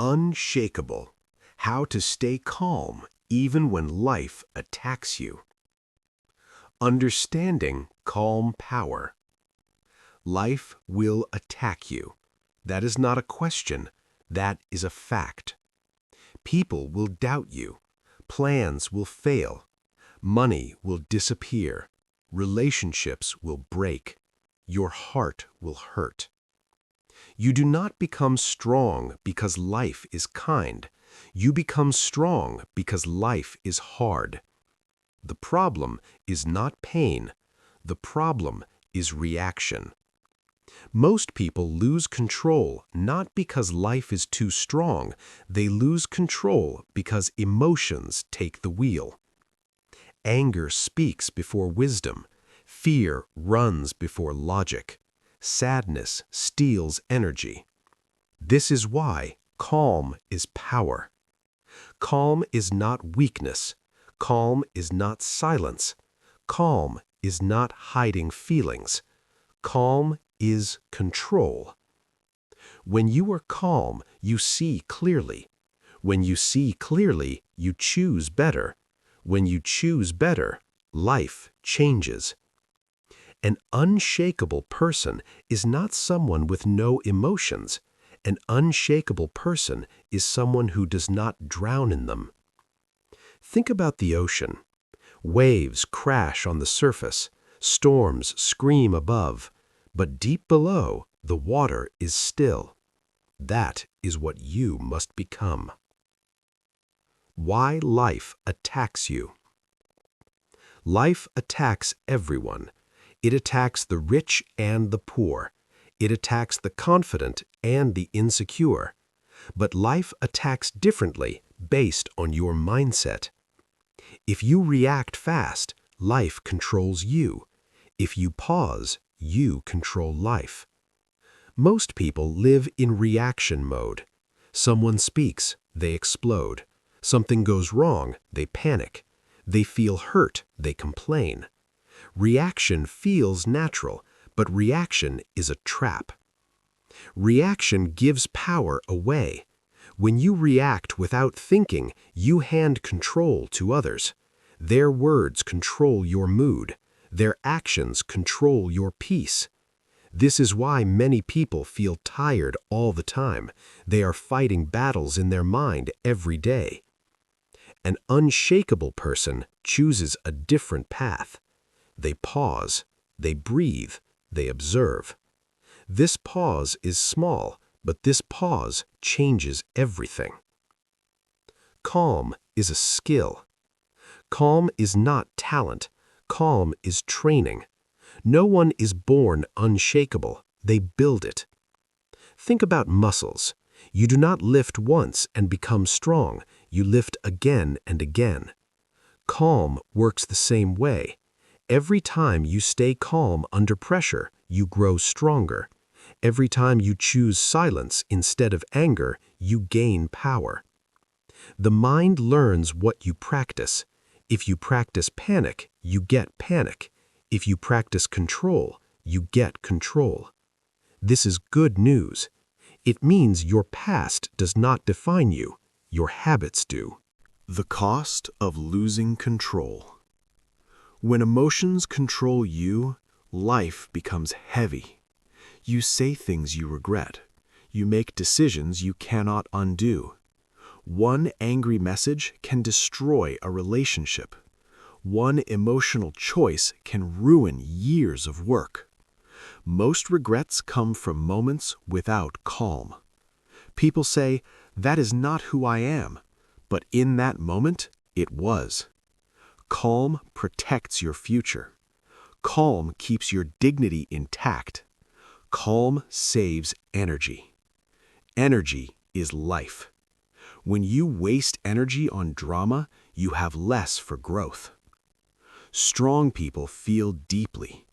Unshakable. How to stay calm even when life attacks you. Understanding calm power. Life will attack you. That is not a question. That is a fact. People will doubt you. Plans will fail. Money will disappear. Relationships will break. Your heart will hurt. You do not become strong because life is kind. You become strong because life is hard. The problem is not pain. The problem is reaction. Most people lose control not because life is too strong. They lose control because emotions take the wheel. Anger speaks before wisdom. Fear runs before logic. Sadness steals energy. This is why calm is power. Calm is not weakness. Calm is not silence. Calm is not hiding feelings. Calm is control. When you are calm, you see clearly. When you see clearly, you choose better. When you choose better, life changes. An unshakable person is not someone with no emotions. An unshakable person is someone who does not drown in them. Think about the ocean. Waves crash on the surface. Storms scream above. But deep below, the water is still. That is what you must become. Why life attacks you. Life attacks everyone. It attacks the rich and the poor. It attacks the confident and the insecure. But life attacks differently based on your mindset. If you react fast, life controls you. If you pause, you control life. Most people live in reaction mode. Someone speaks, they explode. Something goes wrong, they panic. They feel hurt, they complain. Reaction feels natural, but reaction is a trap. Reaction gives power away. When you react without thinking, you hand control to others. Their words control your mood. Their actions control your peace. This is why many people feel tired all the time. They are fighting battles in their mind every day. An unshakable person chooses a different path. They pause, they breathe, they observe. This pause is small, but this pause changes everything. Calm is a skill. Calm is not talent. Calm is training. No one is born unshakable. They build it. Think about muscles. You do not lift once and become strong. You lift again and again. Calm works the same way. Every time you stay calm under pressure, you grow stronger. Every time you choose silence instead of anger, you gain power. The mind learns what you practice. If you practice panic, you get panic. If you practice control, you get control. This is good news. It means your past does not define you. Your habits do. The cost of losing control. When emotions control you, life becomes heavy. You say things you regret. You make decisions you cannot undo. One angry message can destroy a relationship. One emotional choice can ruin years of work. Most regrets come from moments without calm. People say, "That is not who I am," but in that moment, it was. Calm protects your future. Calm keeps your dignity intact. Calm saves energy. Energy is life. When you waste energy on drama, you have less for growth. Strong people feel deeply.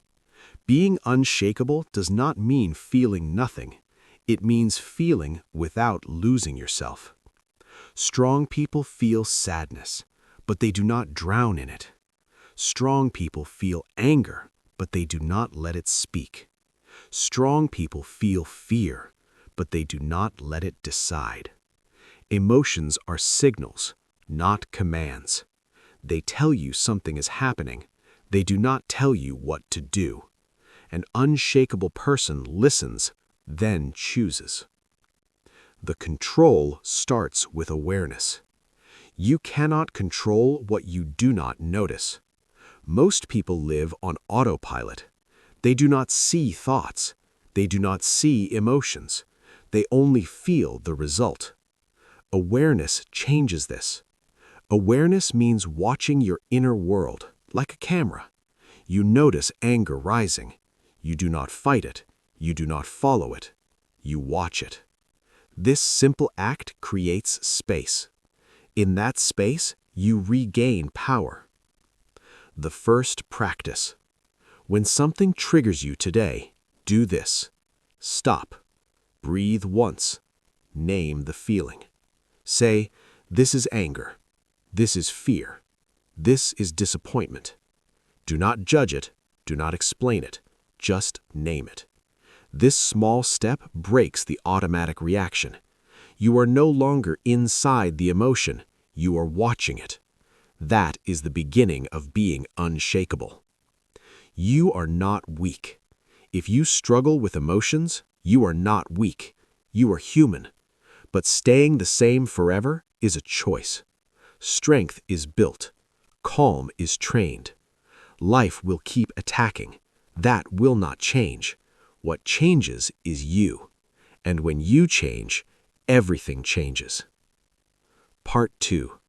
Being unshakable does not mean feeling nothing. It means feeling without losing yourself. Strong people feel sadness, but they do not drown in it. Strong people feel anger, but they do not let it speak. Strong people feel fear, but they do not let it decide. Emotions are signals, not commands. They tell you something is happening. They do not tell you what to do. An unshakable person listens, then chooses. The control starts with awareness. You cannot control what you do not notice. Most people live on autopilot. They do not see thoughts. They do not see emotions. They only feel the result. Awareness changes this. Awareness means watching your inner world, like a camera. You notice anger rising. You do not fight it. You do not follow it. You watch it. This simple act creates space. In that space, you regain power. The first practice. When something triggers you today, do this. Stop. Breathe once. Name the feeling. Say, this is anger. This is fear. This is disappointment. Do not judge it. Do not explain it. Just name it. This small step breaks the automatic reaction. You are no longer inside the emotion. You are watching it. That is the beginning of being unshakable. You are not weak. If you struggle with emotions, you are not weak. You are human. But staying the same forever is a choice. Strength is built. Calm is trained. Life will keep attacking. That will not change. What changes is you. And when you change, everything changes. Part 2.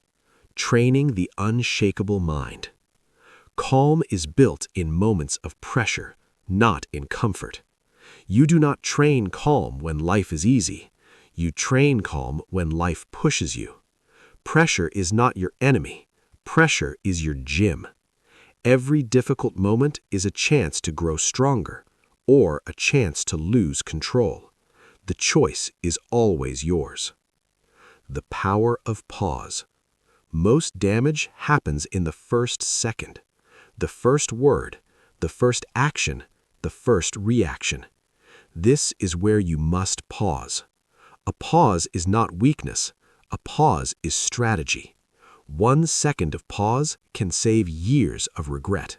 Training the unshakable mind. Calm is built in moments of pressure, not in comfort. You do not train calm when life is easy. You train calm when life pushes you. Pressure is not your enemy. Pressure is your gym. Every difficult moment is a chance to grow stronger or a chance to lose control. The choice is always yours. The power of pause. Most damage happens in the first second, the first word, the first action, the first reaction. This is where you must pause. A pause is not weakness. A pause is strategy. 1 second of pause can save years of regret.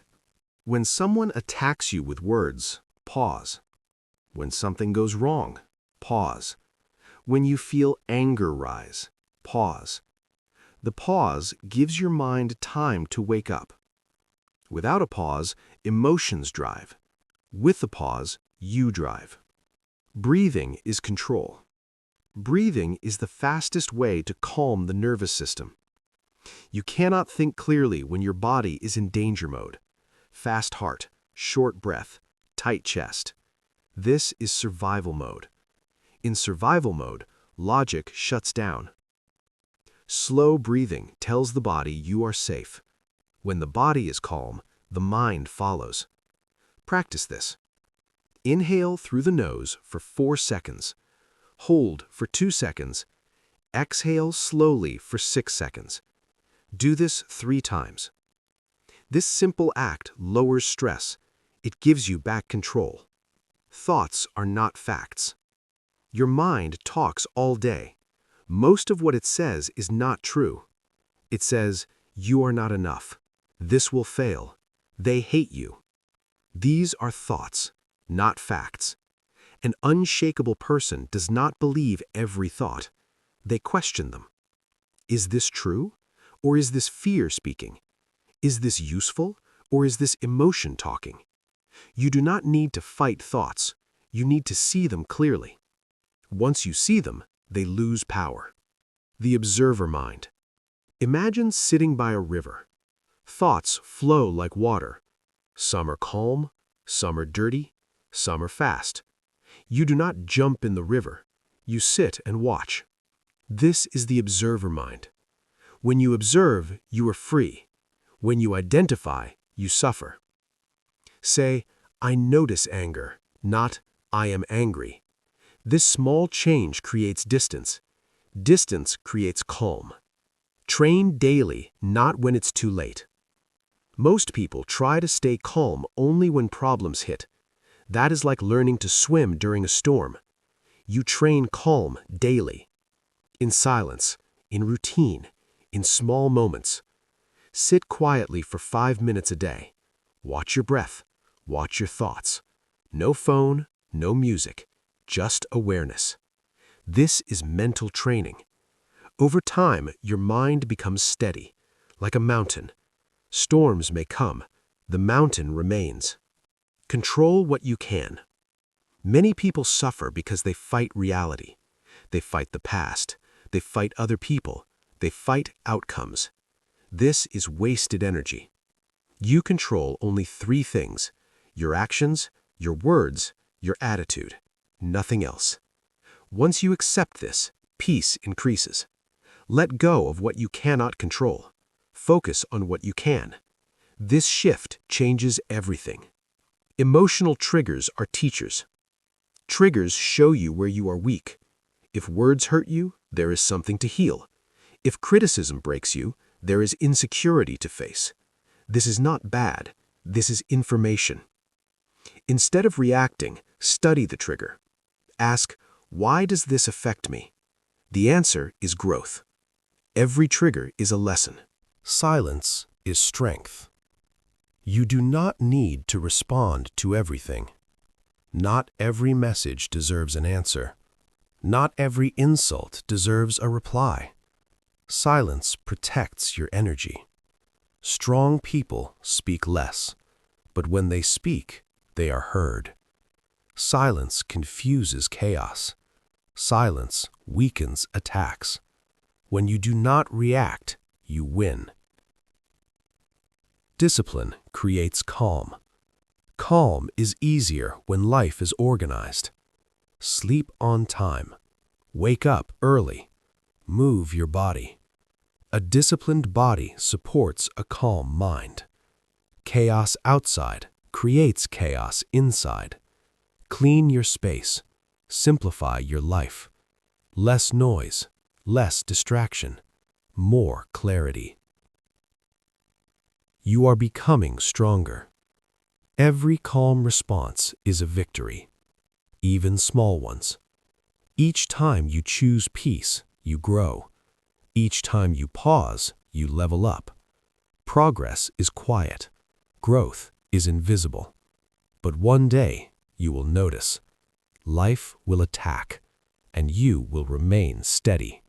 When someone attacks you with words, pause. When something goes wrong, pause. When you feel anger rise, pause. The pause gives your mind time to wake up. Without a pause, emotions drive. With a pause, you drive. Breathing is control. Breathing is the fastest way to calm the nervous system. You cannot think clearly when your body is in danger mode. Fast heart, short breath, tight chest. This is survival mode. In survival mode, logic shuts down. Slow breathing tells the body you are safe. When the body is calm, the mind follows. Practice this. Inhale through the nose for 4 seconds. Hold for 2 seconds. Exhale slowly for 6 seconds. Do this 3 times. This simple act lowers stress. It gives you back control. Thoughts are not facts. Your mind talks all day. Most of what it says is not true. It says, you are not enough. This will fail. They hate you. These are thoughts, not facts. An unshakable person does not believe every thought. They question them. Is this true? Or is this fear speaking? Is this useful? Or is this emotion talking? You do not need to fight thoughts. You need to see them clearly. Once you see them, they lose power. The observer mind. Imagine sitting by a river. Thoughts flow like water. Some are calm, some are dirty, some are fast. You do not jump in the river. You sit and watch. This is the observer mind. When you observe, you are free. When you identify, you suffer. Say, I notice anger, not I am angry. This small change creates distance. Distance creates calm. Train daily, not when it's too late. Most people try to stay calm only when problems hit. That is like learning to swim during a storm. You train calm daily. In silence, in routine, in small moments. Sit quietly for 5 minutes a day. Watch your breath. Watch your thoughts. No phone, no music, just awareness. This is mental training. Over time, your mind becomes steady, like a mountain. Storms may come, the mountain remains. Control what you can. Many people suffer because they fight reality. They fight the past. They fight other people. They fight outcomes. This is wasted energy. You control only 3 things: your actions, your words, your attitude. Nothing else. Once you accept this, peace increases. Let go of what you cannot control. Focus on what you can. This shift changes everything. Emotional triggers are teachers. Triggers show you where you are weak. If words hurt you, there is something to heal. If criticism breaks you, there is insecurity to face. This is not bad. This is information. Instead of reacting, study the trigger. Ask, why does this affect me? The answer is growth. Every trigger is a lesson. Silence is strength. You do not need to respond to everything. Not every message deserves an answer. Not every insult deserves a reply. Silence protects your energy. Strong people speak less, but when they speak, they are heard. Silence confuses chaos. Silence weakens attacks. When you do not react, you win. Discipline creates calm. Calm is easier when life is organized. Sleep on time. Wake up early. Move your body. A disciplined body supports a calm mind. Chaos outside creates chaos inside. Clean your space. Simplify your life. Less noise, less distraction, more clarity. You are becoming stronger. Every calm response is a victory, even small ones. Each time you choose peace, you grow. Each time you pause, you level up. Progress is quiet. Growth is invisible. But one day, you will notice. Life will attack, and you will remain steady.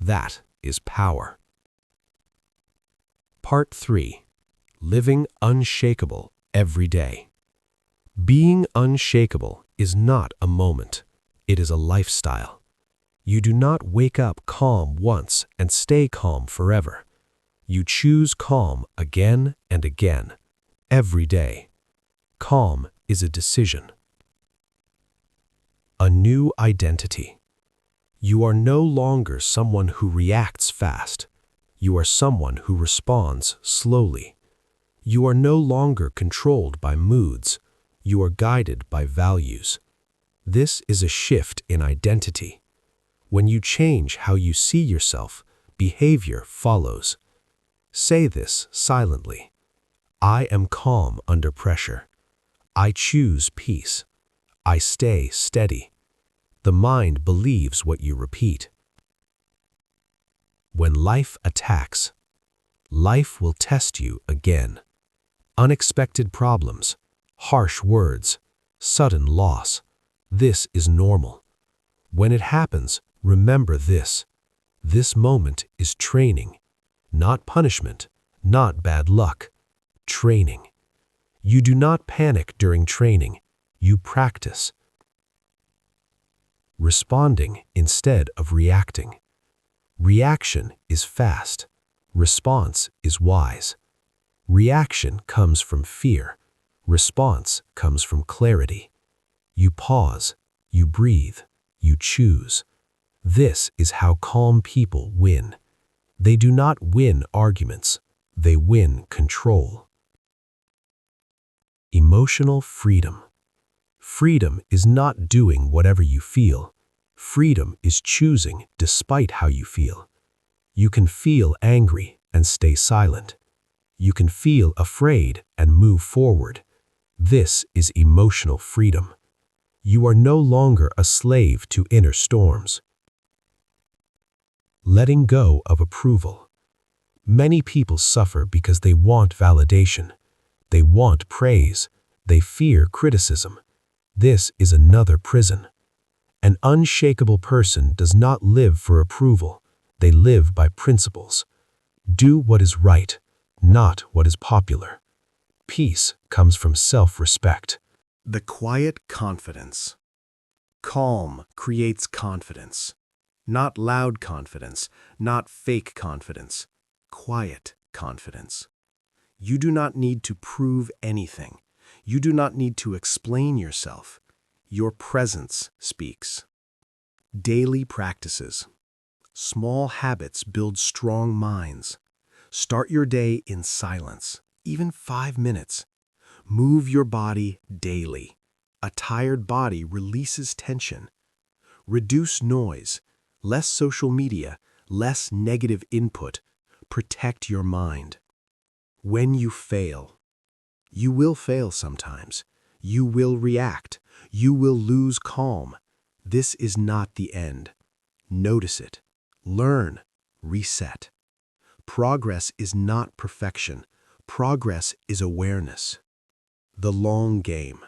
That is power. Part 3. Living unshakable every day. Being unshakable is not a moment. It is a lifestyle. You do not wake up calm once and stay calm forever. You choose calm again and again, every day. Calm is a decision. A new identity. You are no longer someone who reacts fast. You are someone who responds slowly. You are no longer controlled by moods. You are guided by values. This is a shift in identity. When you change how you see yourself, behavior follows. Say this silently. I am calm under pressure. I choose peace. I stay steady. The mind believes what you repeat. When life attacks, life will test you again. Unexpected problems, harsh words, sudden loss. This is normal. When it happens, remember this. This moment is training, not punishment, not bad luck. Training. You do not panic during training. You practice. Responding instead of reacting. Reaction is fast. Response is wise. Reaction comes from fear. Response comes from clarity. You pause. You breathe. You choose. This is how calm people win. They do not win arguments. They win control. Emotional freedom. Freedom is not doing whatever you feel. Freedom is choosing despite how you feel. You can feel angry and stay silent. You can feel afraid and move forward. This is emotional freedom. You are no longer a slave to inner storms. letting go of approval. Many people suffer because they want validation. They want praise. They fear criticism. This is another prison. An unshakable person does not live for approval. They live by principles. Do what is right, not what is popular. Peace comes from self-respect. The quiet confidence. Calm creates confidence. Not loud confidence, not fake confidence. Quiet confidence. You do not need to prove anything. You do not need to explain yourself. Your presence speaks. Daily practices. Small habits build strong minds. Start your day in silence, even 5 minutes. Move your body daily. A tired body releases tension. Reduce noise, less social media, less negative input. Protect your mind. When you fail, you will fail sometimes. You will react. You will lose calm. This is not the end. Notice it. Learn. Reset. Progress is not perfection. Progress is awareness. The long game.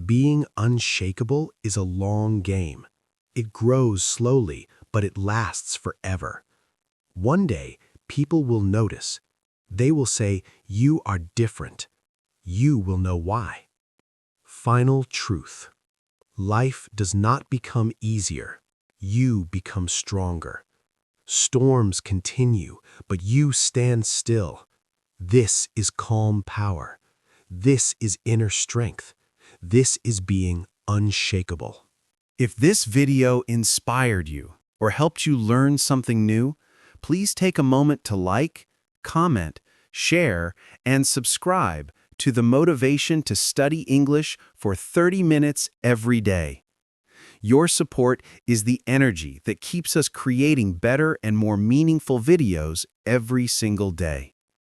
Being unshakable is a long game. It grows slowly, but it lasts forever. One day, people will notice. They will say, "You are different." You will know why. Final truth. Life does not become easier. You become stronger. Storms continue, but you stand still. This is calm power. This is inner strength. This is being unshakable. If this video inspired you or helped you learn something new, please take a moment to like, comment, share, and subscribe to the Motivation to Study English for 30 minutes every day. Your support is the energy that keeps us creating better and more meaningful videos every single day.